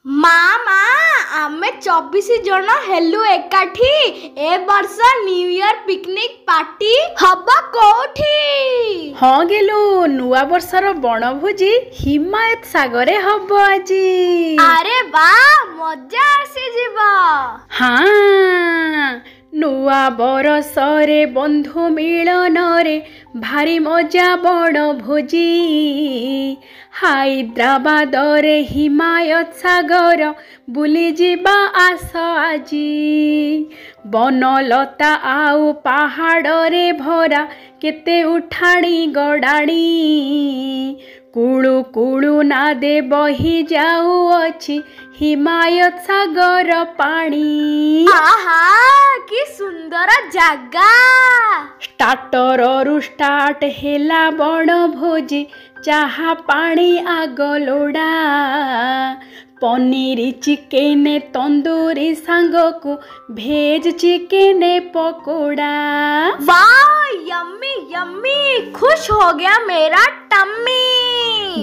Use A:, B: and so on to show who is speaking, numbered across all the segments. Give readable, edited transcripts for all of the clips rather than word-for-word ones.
A: ମା ଆମେ 24 ଜଣ ହେଲୁ ଏକାଠି। ଏ ବର୍ଷ ନ୍ୟୁ ଇୟର ପିକନିକ ପାର୍ଟି ହବ କୋଉଠି?
B: ହଁ ଗେଲୁ, ନୂଆ ବର୍ଷର ବଣଭୋଜି ହିମାୟତ ସାଗରରେ ହବ ଆଜି।
A: ଆରେ ବା, ମଜା ଆସିଯିବ।
B: ହଁ, ନୂଆ ବରଷରେ ବନ୍ଧୁ ମିଳନରେ ଭାରି ମଜା ବଣଭୋଜି। ହାଇଦ୍ରାବାଦରେ ହିମାୟତ ସାଗର ବୁଲିଯିବା ଆସ ଆଜି। ବନଲତା ଆଉ ପାହାଡ଼ରେ ଭରା କେତେ ଉଠାଣି ଗଡ଼ାଣି। କୁଳୁ କୁଳୁ ନାଦେ ବହି ଯାଉଅଛି ହିମାୟତ ସାଗର ପାଣି।
A: ଆହା, କି ସୁନ୍ଦର ଜାଗା।
B: ଷ୍ଟାର୍ଟରରୁ ଷ୍ଟାର୍ଟ ହେଲା ବଣଭୋଜି, ଚାହା ପାଣି ଆଗ ଲୋଡ଼ା। ପନିର ଚିକେନ ତନ୍ଦୁରୀ ସାଙ୍ଗକୁ ଭେଜ ଚିକେନ ପକୋଡ଼ା।
A: वाह, यम्मी यम्मी, खुश हो गया मेरा टम्मी।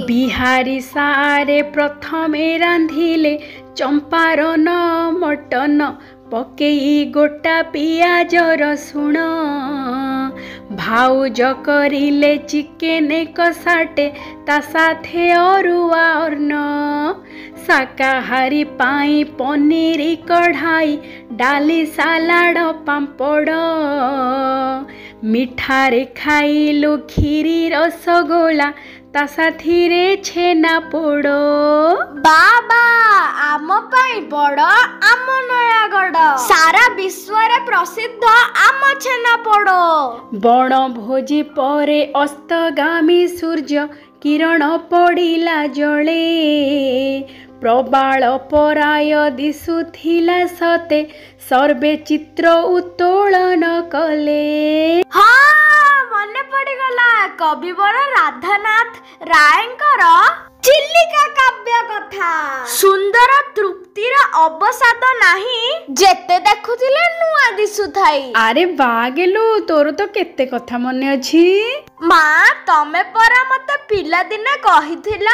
B: ବିହାରୀ ସାରେ ପ୍ରଥମେ ରାନ୍ଧିଲେ ଚମ୍ପାରନ ମଟନ ପକେଇ ଗୋଟା ପିଆଜ ରସୁଣ। ଭାଉଜ କରିଲେ ଚିକେନ କଷାଟେ, ତା ସାଥେ ଅରୁଆ ଅର୍ଣ୍ଣ। ଶାକାହାରୀ ପାଇଁ ପନିର କଢ଼ାଇ, ଡାଲି ସାଲାଡ଼ ପାମ୍ପଡ଼। ମିଠାରେ ଖାଇଲୁ କ୍ଷୀରି ରସଗୋଲା, ତା ସାଥିରେ ଛେନା ପୋଡ଼।
A: ବାବା, ଆମ ପାଇଁ ବଡ଼ ଆମ ନୟାଗଡ଼, ସାରା ବିଶ୍ୱରେ ପ୍ରସିଦ୍ଧ ଆମ ଛେନାପୋଡ଼।
B: ବଣଭୋଜି ପରେ ଅସ୍ତଗାମୀ ସୂର୍ଯ୍ୟ କିରଣ ପଡ଼ିଲା ଜଳେ। ପ୍ରବାଳ ପରାୟ ଦିଶୁଥିଲା ସତେ, ସର୍ବେ ଚିତ୍ର ଉତ୍ତୋଳନ କଲେ।
A: ହଁ, ମନେ ପଡ଼ିଗଲା କବିବର ରାଧାନାଥ ରାୟଙ୍କର ଚିଲିକା କାବ୍ୟ କଥା। ସୁନ୍ଦର ତୃପ୍ତିର ଅବସାଦ ନାହିଁ, ଯେତେ ଦେଖୁଥିଲେ ନୂଆ ଦିଶୁଥାଇ।
B: ଆରେ ବା ଗେଲୁ, ତୋର ତ କେତେ କଥା ମନେ ଅଛି।
A: ମା, ତମେ ପରା ମତେ ପିଲାଦିନେ କହିଥିଲ।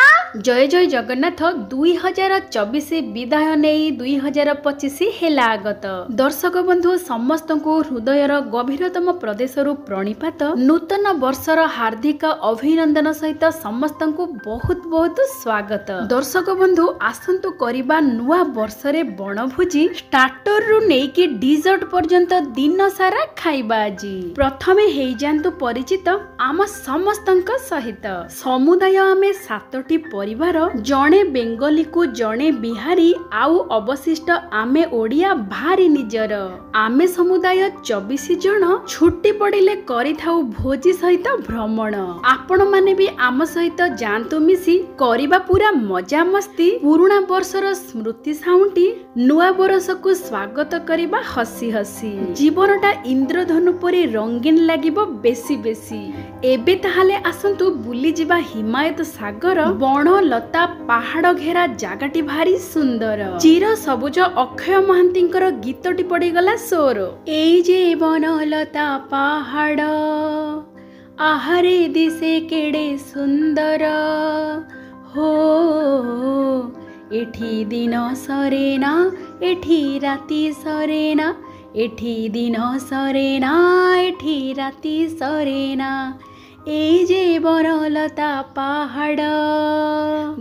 B: ଜୟ ଜୟ ଜଗନ୍ନାଥ। 2024 ବିଦାୟ ନେଇ 2025 ହେଲା ଆଗତ। ଦର୍ଶକ ବନ୍ଧୁ ସମସ୍ତଙ୍କୁ ହୃଦୟର ଗଭୀରତମ ପ୍ରଦେଶରୁ ପ୍ରଣିପାତ। ନୂତନ ବର୍ଷର ହାର୍ଦ୍ଦିକ ଅଭିନନ୍ଦନ ସହିତ ସମସ୍ତଙ୍କୁ ବହୁତ ବହୁତ ସ୍ୱାଗତ। ଦର୍ଶକ ବନ୍ଧୁ, ଆସନ୍ତୁ କରିବା ନୂଆ ବର୍ଷରେ ବଣଭୋଜି। ଷ୍ଟାର୍ଟରରୁ ନେଇକି ଡିଜର୍ଟ ପର୍ଯ୍ୟନ୍ତ ଦିନ ସାରା ଖାଇବା ଆଜି। ପ୍ରଥମେ ହେଇଯାଆନ୍ତୁ ପରିଚିତ ଆମ ସମସ୍ତଙ୍କ ସହିତ। ସମୁଦାୟ ଆମେ 7ଟି ପରିବାର, ଜଣେ ବେଙ୍ଗଲୀକୁ ଜଣେ ବିହାରୀ, ଆଉ ଅବଶିଷ୍ଟ ଆମେ ଓଡ଼ିଆ ଭାରି ନିଜର। ଆମେ ସମୁଦାୟ 24 ଜଣ ଛୁଟି ପଡ଼ିଲେ କରିଥାଉ ଭୋଜି ସହିତ ଭ୍ରମଣ। ଆପଣମାନେ ବି ଆମ ସହିତ ଯାଆନ୍ତୁ ମିଶି, କରିବା ପୁରା ମଜା ମସ୍ତି। ପୁରୁଣା ବର୍ଷର ସ୍ମୃତି ସାଉଁଟି ନୂଆ ବର୍ଷକୁ ସ୍ୱାଗତ କରିବା ହସି ହସି। ଜୀବନଟା ଇନ୍ଦ୍ରଧନୁ ପରି ରଙ୍ଗୀନ ଲାଗିବ ବେଶୀ ବେଶୀ। ଏବେ ତାହେଲେ ଆସନ୍ତୁ ବୁଲିଯିବା ହିମାୟତ ସାଗର। ବଣଲତା ପାହାଡ଼ ଘେରା ଜାଗାଟି ଭାରି ସୁନ୍ଦର। ଚିର ସବୁଜ ଅକ୍ଷୟ ମହାନ୍ତିଙ୍କର ଗୀତଟି ପଡ଼ିଗଲା ସୋର। ଏଇ ଯେ ବନଲତା ପାହାଡ଼, ଆହାରେ ଦିଶେ କେଡ଼େ ସୁନ୍ଦର। ହୋ, ଏଠି ଦିନ ସରେନା, ଏଠି ରାତି ସରେନା, ଏଠି ଦିନ ସରେନା, ଏଠି ରାତି ସରେନା। ଏଇ ଯେ ବନଲତା ପାହାଡ଼।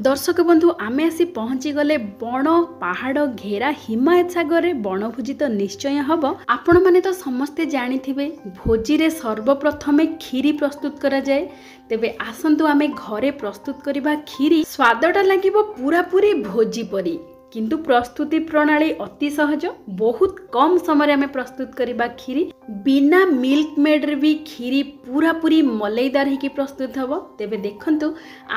B: ଦର୍ଶକ ବନ୍ଧୁ, ଆମେ ଆସି ପହଞ୍ଚିଗଲେ ବଣ ପାହାଡ଼ ଘେରା ହିମାୟତ ସାଗରରେ। ବଣଭୋଜି ତ ନିଶ୍ଚୟ ହବ। ଆପଣମାନେ ତ ସମସ୍ତେ ଜାଣିଥିବେ ଭୋଜିରେ ସର୍ବପ୍ରଥମେ କ୍ଷୀରି ପ୍ରସ୍ତୁତ କରାଯାଏ। ତେବେ ଆସନ୍ତୁ ଆମେ ଘରେ ପ୍ରସ୍ତୁତ କରିବା କ୍ଷୀରି। ସ୍ୱାଦଟା ଲାଗିବ ପୁରାପୁରି ଭୋଜି ପରି, କିନ୍ତୁ ପ୍ରସ୍ତୁତି ପ୍ରଣାଳୀ ଅତି ସହଜ। ବହୁତ କମ ସମୟରେ ଆମେ ପ୍ରସ୍ତୁତ କରିବା କ୍ଷୀରି। ବିନା ମିଲ୍କ ମେଡ୍ରେ ବି କ୍ଷୀରି ପୁରାପୁରି ମଲେଇଦାର ହେଇକି ପ୍ରସ୍ତୁତ ହେବ। ତେବେ ଦେଖନ୍ତୁ,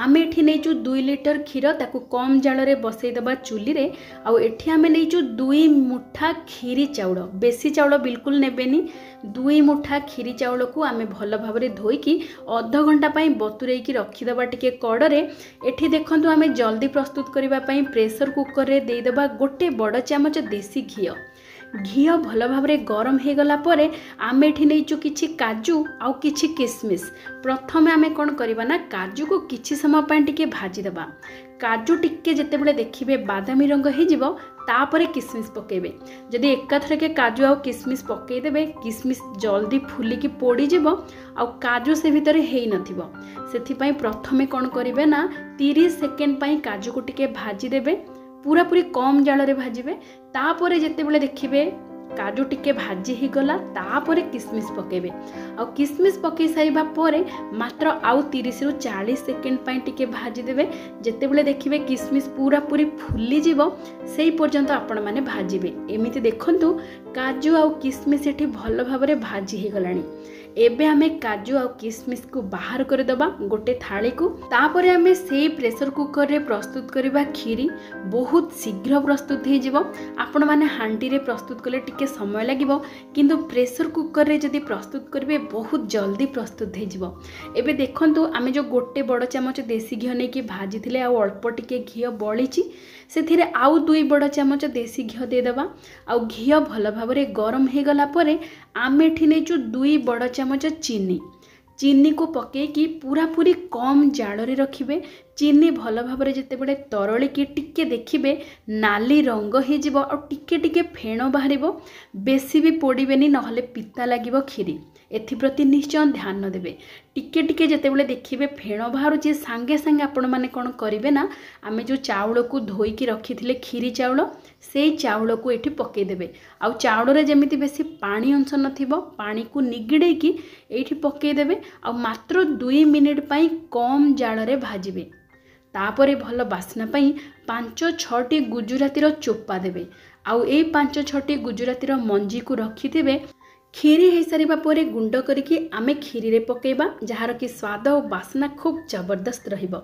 B: ଆମେ ଏଠି ନେଇଛୁ 2 ଲିଟର କ୍ଷୀର, ତାକୁ କମ୍ ଜାଳରେ ବସେଇଦେବା ଚୁଲିରେ। ଆଉ ଏଠି ଆମେ ନେଇଛୁ 2 ମୁଠା କ୍ଷୀରି ଚାଉଳ। ବେଶୀ ଚାଉଳ ବିଲକୁଲ ନେବେନି। 2 ମୁଠା କ୍ଷୀରି ଚାଉଳକୁ ଆମେ ଭଲ ଭାବରେ ଧୋଇକି ଅଧଘଣ୍ଟା ପାଇଁ ବତୁରେଇକି ରଖିଦେବା ଟିକେ କଡ଼ରେ। ଏଠି ଦେଖନ୍ତୁ, ଆମେ ଜଲ୍ଦି ପ୍ରସ୍ତୁତ କରିବା ପାଇଁ ପ୍ରେସର କୁକରରେ ଦେଇଦେବା 1 ବଡ଼ ଚାମଚ ଦେଶୀ ଘିଅ। ଘିଅ ଭଲ ଭାବରେ ଗରମ ହେଇଗଲା ପରେ ଆମେ ଏଠି ନେଇଛୁ କିଛି କାଜୁ ଆଉ କିଛି କିସମିସ୍। ପ୍ରଥମେ ଆମେ କ'ଣ କରିବା ନା, କାଜୁକୁ କିଛି ସମୟ ପାଇଁ ଟିକେ ଭାଜିଦେବା। काजू टिके जेतेबेले देखिबे बादामी रंग हो तापर किसमिस पकेबे। जदि एकाथरके काजू आ किसमिस पकईदेवे किसमिस जल्दी फुलिकी पोड़ीजिव आ काजू से भितर हेई नथिबो। सेथिपाई प्रथमे कौन करेंगे ना 30 सेकेंड पाई काजू को टिके भाजीदेवे, पूरा पूरी कम जाल रे भाजिबे। तापर जेतेबेले देखिबे काजू टिके भाजी ही गला तापर किसमिस पकेबे। आ किसमिस पकई सारिबा परे मात्र आउ 30 रु 40 सेकेंड पाई टिके भाजी देबे। जेतेबेले देखिबे किसमिस पूरा पूरी फुली जीवो सेई पर्यंत आपण माने भाजिबे। एमिति देखंतु काजू आ किसमिस एठी भल भाबरे भाजी ही गलानी। एबे आमे काजू आ किसमिस को बाहर कर दबा गोटे थाली को। तापरे आमे सेई प्रेशर कुकर रे प्रस्तुत करबा खीरी। बहुत शीघ्र प्रस्तुत हो जिवो। आपण माने हांडी रे प्रस्तुत कले टिके समय लागिवो, किंतु प्रेशर कुकर रे जदि प्रस्तुत करिवे बहुत जल्दी प्रस्तुत हो जिवो। एबे देखंतु आमे जो गोटे बड़ चामच देसी घी नै कि भाजी थिले आ अल्प टिके घी बळीची सेथिरे आउ 2 बड़ चामच देसी घी दे दबा। आ घी भल भाबरे गरम हे गला परे आमे एठी नै जो 2 बड़ चामच चीनी को पकेकी पूरा पूरी कम जाल रे रखिबे। चीनी भल भाबरे जेतेबेले तरली की टिके देखिबे नाली रंग हे जिवो और टिके टिके फेण बाहरिबो। बेसी भी पोड़ीबेनी नहले पिता लागिबो खीरी। एथिप्रति निश्चय ध्यान देबे। टिके टिके जेतेबेले देखिबे फेण बाहरुची सांगे सांगे आपण माने कोन करिवे ना आमे जो चाउल को धोईकी रखिथिले खीरी चाउल सेई चाउल को एठी पके देबे। आ चाउल रे जेमिति बेसी पानी अंश नथिबो पानी को निगिडेकी एठी पके देबे। आ मात्र 2 मिनिट पई कम जाल रे भाजिबे। तापरे भल बास्ना पई 5-6टी गुजराती चोपा देबे। आउ ए 5-6टी गुजराती मंजी को रखिथिबे। खीरी हो सारा पर गुंड करिकी आमे खीरी रे पकेबा जार कि स्वाद और बास्ना खूब जबरदस्त रहिबो।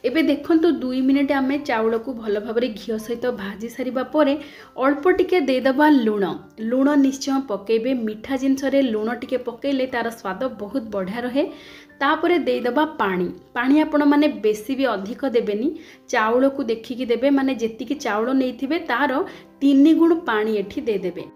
B: एबे देखंतु 2 मिनिट आमे चाउल को भल भाबरे घी सहित भाजी सारिबा परे अल्प टिके दे दबा लूण। लूण निश्चय पकेबे। मीठा जिनस रे लूण टिके पकेले तार स्वाद बहुत बढ़िया रहे। तापरे दे दबा पानी। पानी आपण माने बेसी भी अधिक देबेनी, चाउल को देखिकी देबे। माने जेतिकी चाउल नेइथिबे तार 3 गुण पानी एठी दे देबे।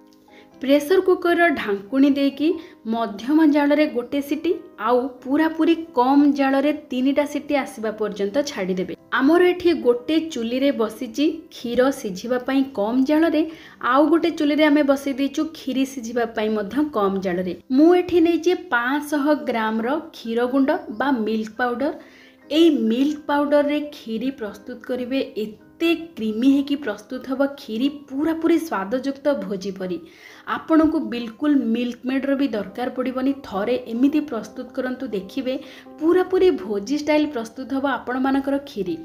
B: प्रेशर कुकर ढांकुणी देकी मध्यम जाल रे गोटे सीटी आउ पूरा पूरी कम जाल रे 3टा सीटी आसीबा पर्यंत छाड़ी देबे। आमर एठी गोटे चुली रे बसीची क्षीर सिझिबा पई कम जाल रे, आउ गोटे चुली रे आमे बसई देचु खीरी सिझिबा पई मध्य कम जाल रे। मु एठी नेची 500 ग्राम रो क्षीर गुंड बा मिल्क पाउडर। एई मिल्क पाउडर रे खीरी प्रस्तुत करिवे। एते क्रीमी है कि प्रस्तुत हब खीरी पूरा पूरी स्वादयुक्त भोजी परी। आपण को बिल्कुल मिल्क मेड रो भी दरकार पड़िबनी। थरे एमिति प्रस्तुत करंतु देखिबे पूरा पूरी भोजी स्टाइल प्रस्तुत हब आपण मानकर खीरी।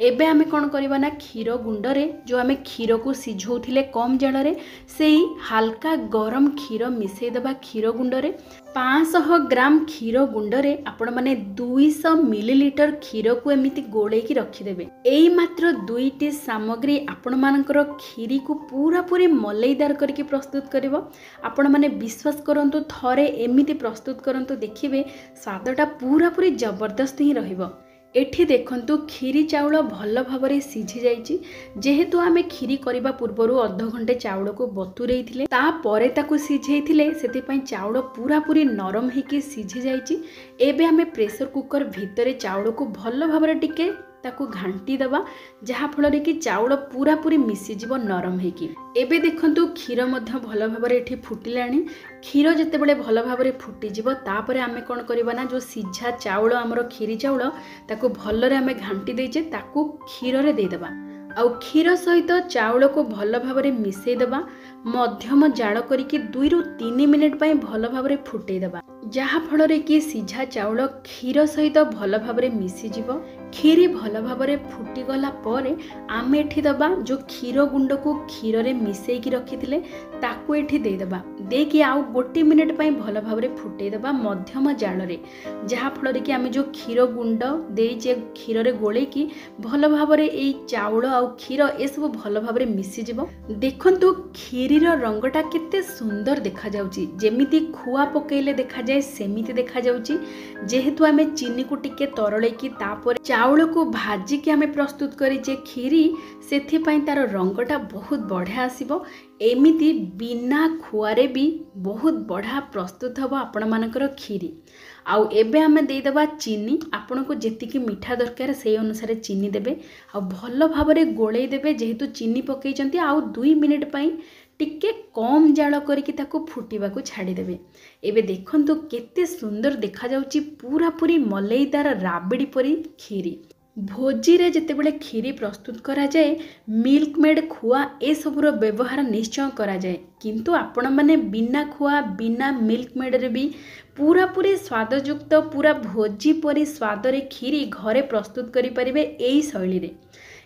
B: एबे आमे कोन करबा ना क्षीर गुंड रे जो आमे क्षीर को सिझौथिले कम जाल रे सेई हल्का गरम क्षीर मिसई दबा। क्षीर गुंड रे 500 ग्राम क्षीर गुंड रे आपण माने 200 मिलीलीटर क्षीर को एमिति गोळेई की रखि देबे। एई मात्र 2टी सामग्री आपण मानकर खीरी को पूरा पूरी मलईदार करके प्रस्तुत करिवो। आपण माने विश्वास करंतु थरे एमिति प्रस्तुत करंतु देखिबे स्वादटा पूरा पूरी जबरदस्त ही रहिबो। एठी देखंतु खीरी चाउल भल भाबरे सिझी जाइछि। जेहेतु आमे खीरी करिबा पूर्वरु अध घंटे चाउल को बतुरेइथिले ता परे ताकु सिझेइथिले सेति पई चाउल पूरा पूरी नरम हेकी सिझी जाइछि। एबे आमे प्रेशर कुकर भितरे चाउल को भल भाबरे टिके ताकू घांटी दबा जहा फल कि चाउल पूरा पूरी मिसी जीव नरम हेकी। एबे देखंतु क्षीर मध्य भल भाबरे एठी फुटिलाणी। क्षीर जेतेबेले भल भाबरे फुटी जीव तापरे आमे कोन करबा ना जो सिझा चाउल हमर खीरी चाउल ताकू भलरे आमे घांटी देइचे ताकू क्षीर रे दे दबा। आउ क्षीर सहित चाउल को भल भाबरे मिसई दबा। मध्यम जाल करिकी 2 रु 3 मिनिट पई भल भाबरे फुटई दबा जहा फल कि सिझा चाउल क्षीर सहित भल भाबरे मिसी जीव। खीरी भल भाबरे फुटी गला परे आमे एठी दबा जो क्षीर गुंड को क्षीर रे मिसई की रखिथिले ताकू एठी दे दबा। देकी आउ 1 मिनिट पई भल भाबरे फुटई दबा मध्यम जाल रे जहा फल कि आमे जो क्षीर गुंड देइचे क्षीर रे गोळे की भल भाबरे एई चाउल आउ क्षीर ए सब भल भाबरे मिसी जीव। देखंतु खीरी रो रंगटा केते सुंदर देखा जाउची। जेमिति खुआ पकेइले देखा जाय ଦେଖାଯାଏ ସେମିତି ଦେଖାଯାଉଛି। जेहेतु आमे चीनी को टिके तरलेकी तापर चाउल को भाजिकी आमे प्रस्तुत करिजे खीरी सेथिपाई तार रंगटा बहुत बढ़िया आसीबो। एमिति बिना खुआरे भी बहुत बढ़िया प्रस्तुत हबो आपण मानकर खीरी। आउ एबे आमे देदेबा चीनी, आपण को जेतिकी मीठा दरकार से अनुसार चीनी देबे आ भल भाबरे गोळेई देबे। जेहेतु चीनी पकेइचंती आउ 2 मिनिट पई टिके कम जाल करके ताको फुटिबा को छाड़ी देबे। एबे देखंतु केते सुंदर देखा जाउची पूरा पूरी मलेईदार राबड़ी परी खीरी। भोजी रे जेते बेले खीरी प्रस्तुत करा जाए मिल्क मेड खुआ ए सबुर व्यवहार निश्चय करा जाए, किंतु आपण माने बिना खुआ बिना मिल्क मेड रे भी पूरा पूरी स्वादयुक्त पूरा भोजी परी स्वाद रे खीरी घरे प्रस्तुत करि परिबे एई शैली रे।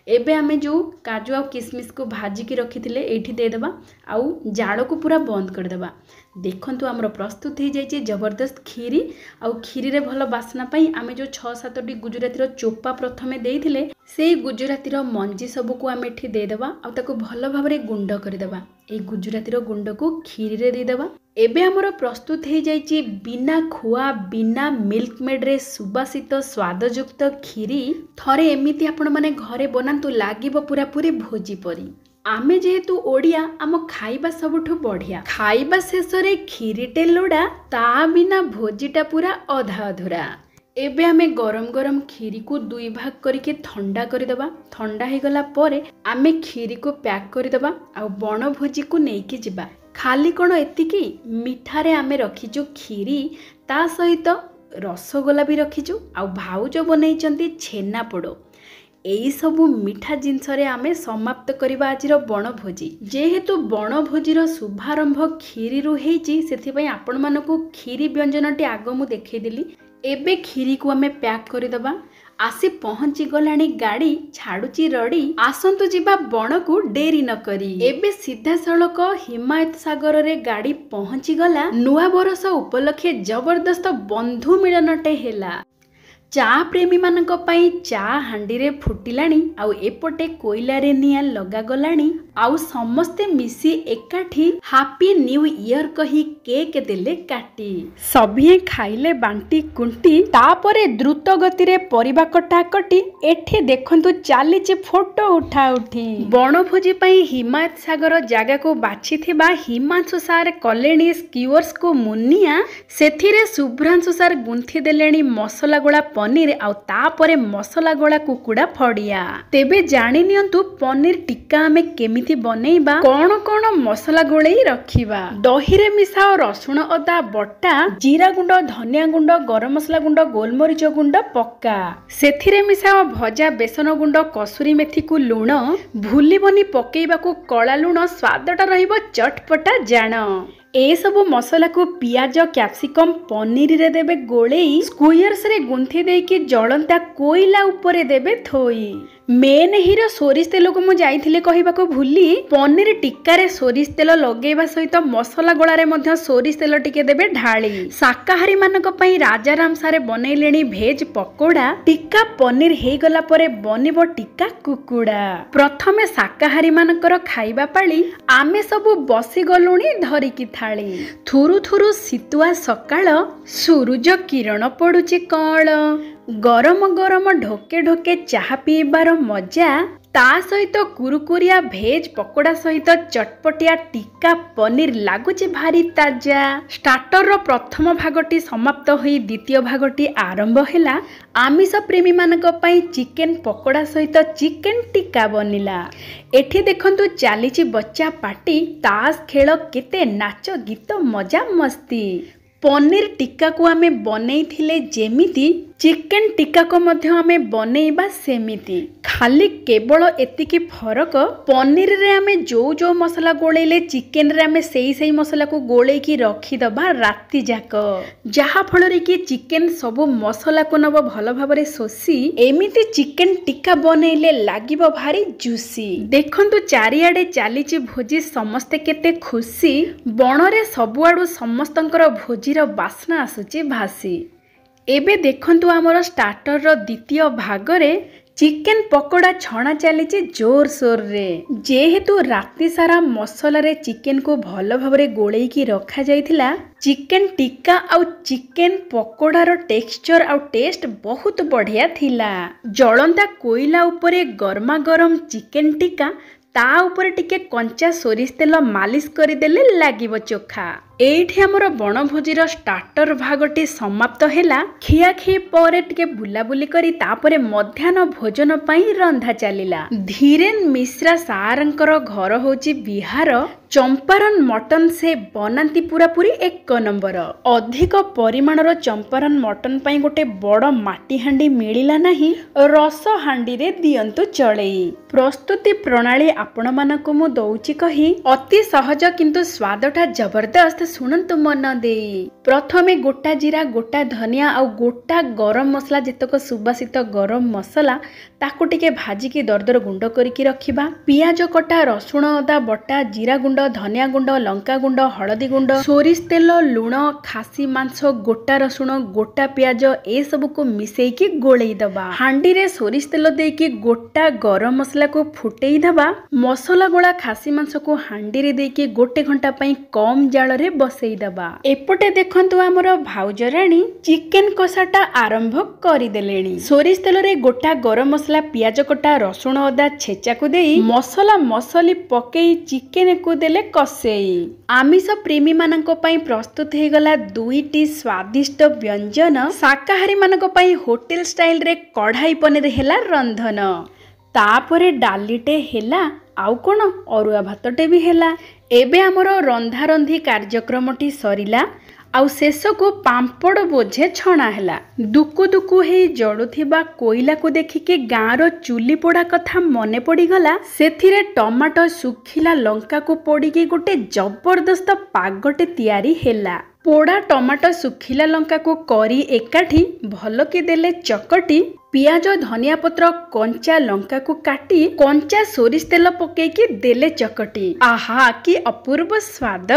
B: एबे आमे जो काजू आ किसमिस को भाजिकी रखिथिले एठी दे देबा आउ जाड़ को पूरा बंद कर देबा। देखंतु हमर प्रस्तुत हो जाइए जबरदस्त खीरी। आउ खीरी रे भल बासना पाई आमे जो 6-7टी गुजराती चोपा प्रथमे देइथिले से गुजराती मंजी सबू को आमे एठी दे देबा आउ ताको भल भाबरे गुंड कर देबा। ए गुजराती गुंड को खीरी रे दे देबा। एबे हमर प्रस्तुत हो जाइए बिना खुआ बिना मिल्क मेड रे सुबासित स्वादयुक्त खीरी। थरे एमिति आपण माने घरे बनांतु लागिबो पूरा पूरी भोजी परी। आमे जेहेतु ओडिया आम खाइबा सबुठु बढ़िया, खाइबा शेषरे खीरीटे लोड़ा ता बिना भोजीटा पूरा अधा अधूरा। एबे आमे गरम गरम खीरी को 2 भाग करके ठंडा करदेबा। ठंडा हो गला परे आमे खीरी को पैक करदेबा आ बण भोजी को नेकी जिबा। खाली कण एतिकी मिठारे आमे रखिचु खीरी, ता सहित रसगोला भी रखिचु आ भाउज बनैचंती छेना पोड़ो। एई सबु मिठा जिनसरे आमे समाप्त करिबा आजिर बणभोजी। जेहेतु बणभोजीर शुभारंभ खीरी रु हेइची सेथिपई आपण मानकु खीरी व्यंजनटी आग मु देखै देली। एबे खीरी को आमे पैक करदेबा। आसी पहुंची गलाणी गाड़ी छाड़ुची रड़ी, आसंतु जिबा बण को डेरी न करी। एबे सीधा सड़क हिमायत सागर रे गाड़ी पहुंची गला। नुआ बरस उपलक्षे जबरदस्त बंधु मिलनटे हेला। चा प्रेमी मानक पई चा हांडी रे फुटिलाणी आउ एपटे कोइला रे निया लगा गलाणी आउ समस्ते मिसी एकाठी हैप्पी न्यू ईयर कही केक देले काटी। सभिए खाइले बांटी कुंटी तापरे द्रुत गति रे परिबा कटा कटी। एठे देखंतु चालीची फोटो उठा उठी। बणभोजी पई हिमायत सागर जागा को बाछि थिबा हिमांशु सार कलेणी स्कीवर्स को मुनिया सेथिरे शुभ्रांशु सार गुंथि देलेणी मसला गोळा पनीर आउ तापरे मसला गोळा कुकुड़ा फड़िया। तेबे जानि नियंतु पनीर टिक्का आमे केमिति बनेइबा, कोन कोन मसला गोळेई रखिबा। दही रे मिसाओ रसुण अदा बटा, जीरा गुंड धनिया गुंड गरम मसला गुंड गोलमरिच गुंड पक्का। सेथिरे मिसाओ भजा बेसन गुंड कसुरी मेथी को लुण, भूलिबनी पकेइबा को कला लुण स्वादटा रहिबो चटपटा जाण। ए सबु मसला को पियाज कैप्सिकम पनीर रे देबे गोळेई स्क्वायर्स रे गुंथि देकी जळंता कोइला ऊपरे देबे थोई। मेन हीरो सोरिष तेल को मु जाइथिले कहिबा को भूली। पनीर टिक्का रे सोरिष तेल लगेबा सहित मसला गोळा रे मध्य सोरिष तेल टिके देबे ढाळी। शाकाहारी मानक पई राजाराम सारे बनैलेणी भेज पकोड़ा। टिक्का पनीर हेई गला परे बनिबो टिक्का कुकुड़ा। प्रथमे शाकाहारी मानकर खाइबा पाली आमे सबु बसी गलुणी धरिकी थाली। थुरु थुरु शीतुआ सकाळ सूरज किरण पडुची कळ। गरम गरम ढोके ढोके चाहा पीबार मजा, ता सहित कुरकुरिया भेज पकोड़ा सहित चटपटिया टिक्का पनीर लागुची भारी ताजा। स्टार्टर रो प्रथम भागटी समाप्त होई द्वितीय भागटी आरंभ हैला। आमिष प्रेमी मानक पई चिकेन पकोड़ा सहित चिकेन टिक्का बनिला। एठी देखंतु चालीची बच्चा पार्टी, तास खेल केते नाच गीत मजा मस्ती। पनीर टिक्का को आमे बनेई थिले जेमिति चिकेन टिक्का को मध्य आमे बनेइबा सेमिति। खाली केवल एतिकी फरक पनीर रे आमे जो जो मसला गोळेले चिकेन रे आमे सेई मसला को गोळेई की रखी दबा राती जाक, जहा फल रे कि चिकेन सब मसला को नब भल भाबरे सोसी। एमिति चिकेन टिक्का बनेइले लागिबो भारी जुसी। देखंतु चारियाडे चालीची भोजी, समस्ते केते खुशी। बणरे सबुआडू समस्तंकर भोजीर बास्ना आसुची भासी। एबे देखंतु आमर स्टार्टर रो द्वितीय भागरे चिकेन पकोड़ा छणा चली जोरसोर रे जेहेतु राति सारा मसला रे चिकेन को भल भाव गोलैकी रखा जाइथिला चिकेन टिक्का आउ चिकेन पकोड़ार टेक्सचर आउ टेस्ट बहुत बढ़िया थिला। जलंता कोइला उपरे गरमा गरम चिकेन टिक्का ता ऊपर टिके कंचा सोरिष तेल मालिश करदेले लागिब चोखा। एठी हमर बनभोजीर स्टार्टर भागटी समाप्त हैला। खियाखी परे टिके बुलाबुली करी तापरे मध्याह्न भोजन पई रंधा चलिला। धीरेन मिश्रा सारंकर घर होची बिहार। चंपारण मटन से बनाती पूरा पूरी एक नंबर। अधिक परिमाणर चंपारण मटन पई गोटे बड़ माटी हांडी मिलिला नाही, रस हांडी रे दियंतु चळेई। प्रस्तुति प्रणाली आपण मानको मु दउची कही अति सहज किंतु स्वादटा जबरदस्त। शुणन्तु मन देई। प्रथमे गोटा जीरा, गोटा धनिया आउ गोटा गरम मसला जेतक सुबासित गरम मसला ताको टिके भाजिकी दरदर गुंड करिकी रखिबा। पियाज कटा, रसुण अदा बटा, जीरा गुंड, धनिया गुंड, लंका गुंड, हळदी गुंड, सोरिष तेल, लुण, खासी मांस, गोटा रसुण, गोटा पियाज ए सब को मिसेईकी गोळेई दबा। हांडी रे सोरिष तेल देकी गोटा गरम मसला को फुटेई दबा। मसला गोळा खासी मांस को हांडी रे देकी गोटे घंटा पई कम जाळ रे बसेई दबा। एपटे देखंतु हमर भाउजराणी चिकेन कसाटा आरंभ करि देलेनी। सोरिष तेल रे गोटा गरम मसला, पियाज कटा, रसुण अदा छेचा को देई मसला मसली पकेई चिकेन को देले कसेई। आमिष प्रेमी मानक पई प्रस्तुत हे गला दुईटी स्वादिष्ट व्यंजन। शाकाहारी मानक पई होटल स्टाइल रे कढ़ाई पनीर हेला रंधन। तापरे डालीटे हेला आउ कोन अरुआ भातटे भी हेला। एबे हमर रंधा रंधी कार्यक्रमटी सरिला। आउ शेष को पांपड़ बोझे छणा हैला। दुकु दुकु हे जड़ुथिबा कोइला को देखिके गाँर चुली पोड़ा कथा मने पड़ी गला। सेथिरे टमाटो सुखिला लंका को पोड़ीके गोटे जबरदस्त पागटे तैयारी हैला। पोड़ा टमाटो सुखिला लंका को करी एकाठी भल के देले चकटी। पियाज, धनिया पत्र, कंचा लंका को काटी कंचा सोरिष तेल पकेकी देले चकटी। आहा कि अपूर्व स्वाद,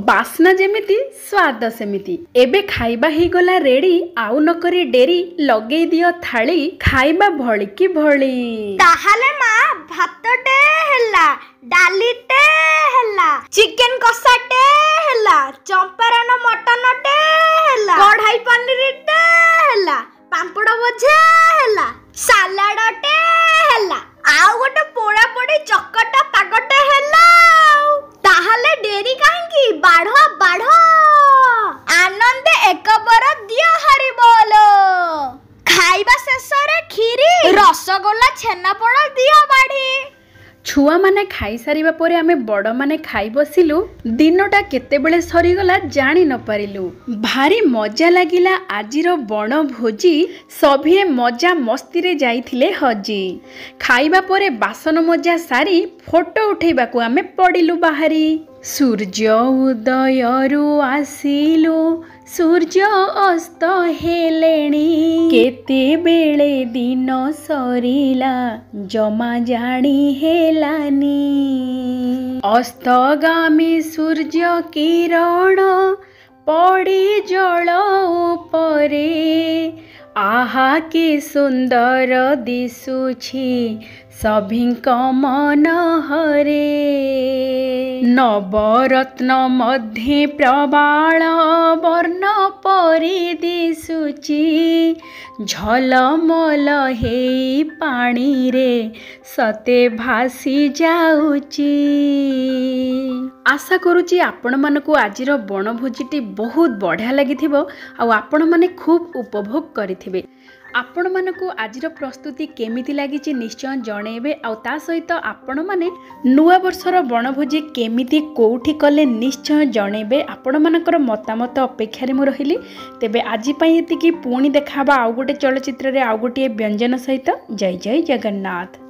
B: बास्ना जेमिति स्वाद सेमिति। एबे खाइबा ही गला रेडी। आउ न करी डेरी लगेई दियो थाली, खाइबा भଳି कि भଳି।
A: ताहाले मां भातटे हैला, डालीटे हैला, चिकेन कसाटे हैला, चंपारण मटनटे हैला, कढ़ाई पनीरटे हैला, पांपड़ बोझे हैला, सालाडटे हैला, आउ गोटे पोड़ा पोड़ी चकटा पागटे हैला। ताहाले डेरी काहेकी, बाढ़ बाढ़। आनंद एकबर दियो हरि बोलो। खाइबा शेष रे खीरी, रसगोल्ला, छेनापोड़ दियो बाढ़ी।
B: छुआ माने खाई सारिबा परे आमे बड़ माने खाई बसिलु। दिनटा केतेबेले सरीगला जानी न पारिलु। भारी मजा लागिला आजिर बण भोजी। सभिए मजा मस्ती रे जाइथिले हजी। खाइबा परे बासन मजा सारी फोटो उठेबा को आमे पडिलु बाहरी। सूर्य उदयरु आसिलु, सूर्य अस्त हेलेणी। केते बेले दिन सरिला जमा जानी हेलानी। अस्तगामी सूर्य किरण पड़ी जल उपरे। आहा कि सुंदर दिसुछि सभिंक मन हरे। नवरत्न मध्ये प्रबाल वर्ण परि दिसुछि। झलमल हेई पानी रे सते भासी जाउछि। आशा करुछि आपण मानकु आजिर बनभोजीटी बहुत बढ़िया लागिथिबो आ आपण माने खूब उपभोग करिथिबे। आपण मानकु आजिर प्रस्तुति केमिति लागिछि निश्चय जणेबे। आ ता सहित आपण माने नुआ वर्षर बनभोजी केमिति कोउठी कले निश्चय जणेबे। आपण मानकर मतामत अपेक्षा रे मु रहिली। तेबे आजि पई एतिकी पुणी देखाबा आउ गोटे चलचित्र रे आउ गोटे व्यंजन सहित। जय जय जगन्नाथ।